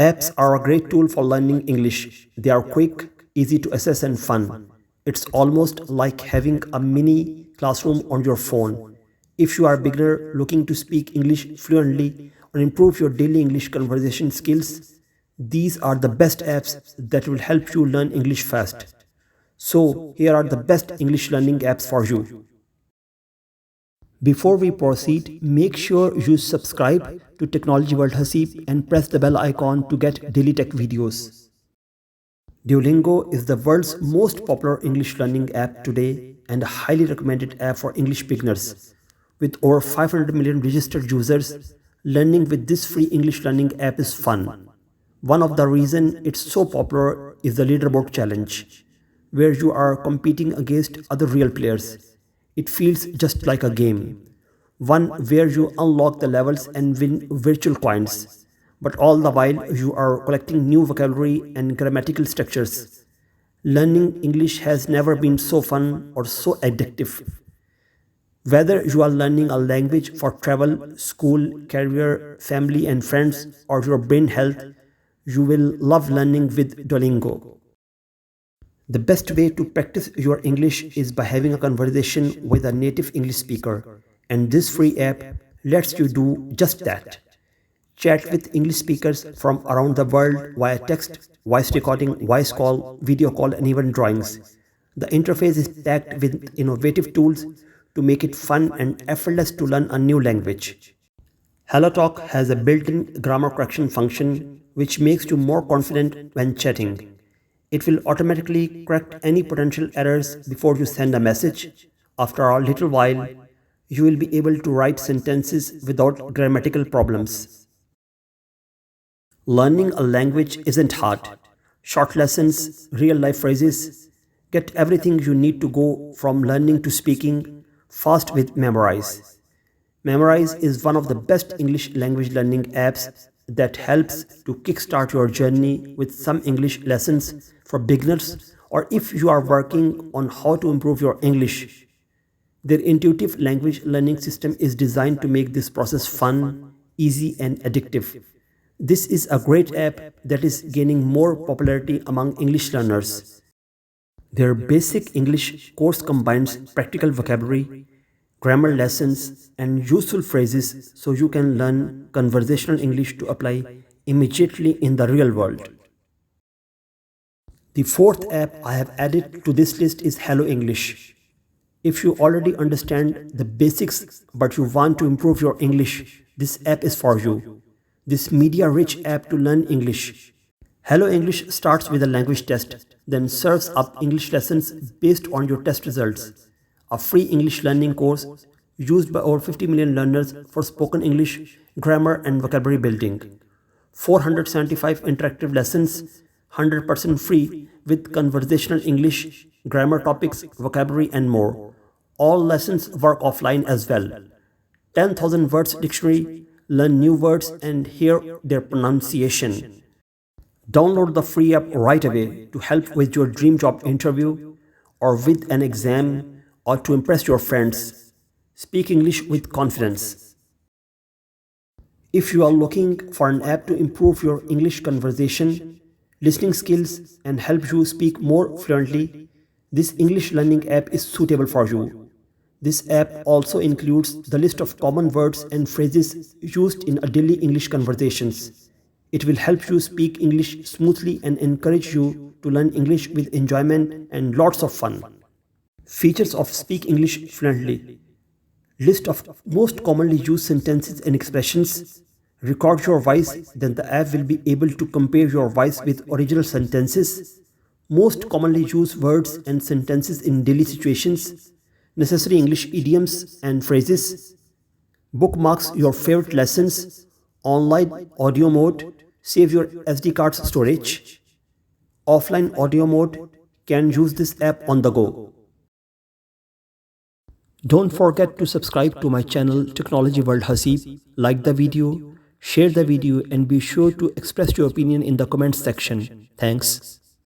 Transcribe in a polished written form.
Apps are a great tool for learning English. They are quick, easy to access and fun. It's almost like having a mini classroom on your phone. If you are a beginner looking to speak English fluently or improve your daily English conversation skills, these are the best apps that will help you learn English fast. So, here are the best English learning apps for you. Before we proceed, make sure you subscribe to Technology World Hasib and press the bell icon to get daily tech videos. Duolingo is the world's most popular English learning app today and a highly recommended app for English beginners. With over 500 million registered users, learning with this free English learning app is fun. One of the reasons it's so popular is the leaderboard challenge, where you are competing against other real players. It feels just like a game, one where you unlock the levels and win virtual coins, but all the while you are collecting new vocabulary and grammatical structures. Learning English has never been so fun or so addictive. Whether you are learning a language for travel, school, career, family and friends, or your brain health, you will love learning with Duolingo. The best way to practice your English is by having a conversation with a native English speaker, and this free app lets you do just that. Chat with English speakers from around the world via text, voice recording, voice call, video call, and even drawings. The interface is packed with innovative tools to make it fun and effortless to learn a new language. HelloTalk has a built-in grammar correction function which makes you more confident when chatting. It will automatically correct any potential errors before you send a message. After a little while, you will be able to write sentences without grammatical problems. Learning a language isn't hard. Short lessons, real-life phrases, get everything you need to go from learning to speaking fast with Memrise. Memrise is one of the best English language learning apps that helps to kickstart your journey with some English lessons for beginners or if you are working on how to improve your English. Their intuitive language learning system is designed to make this process fun, easy and addictive. This is a great app that is gaining more popularity among English learners. Their basic English course combines practical vocabulary, grammar lessons and useful phrases so you can learn conversational English to apply immediately in the real world. The fourth app I have added to this list is Hello English. If you already understand the basics but you want to improve your English, this app is for you. This media-rich app to learn English. Hello English starts with a language test, then serves up English lessons based on your test results. A free English learning course used by over 50 million learners for spoken English, grammar and vocabulary building. 475 interactive lessons, 100% free with conversational English, grammar topics, vocabulary and more. All lessons work offline as well. 10,000 words dictionary, learn new words and hear their pronunciation. Download the free app right away to help with your dream job interview or with an exam or to impress your friends. Speak English with confidence. If you are looking for an app to improve your English conversation, listening skills and help you speak more fluently, this English learning app is suitable for you. This app also includes the list of common words and phrases used in a daily English conversations. It will help you speak English smoothly and encourage you to learn English with enjoyment and lots of fun. Features of Speak English Fluently. List of most commonly used sentences and expressions. Record your voice, then the app will be able to compare your voice with original sentences. Most commonly used words and sentences in daily situations. Necessary English idioms and phrases. Bookmarks your favorite lessons. Online audio mode. Save your SD card storage. Offline audio mode. Can use this app on the go. Don't forget to subscribe to my channel Technology World Hasib, like the video, share the video and be sure to express your opinion in the comments section. Thanks.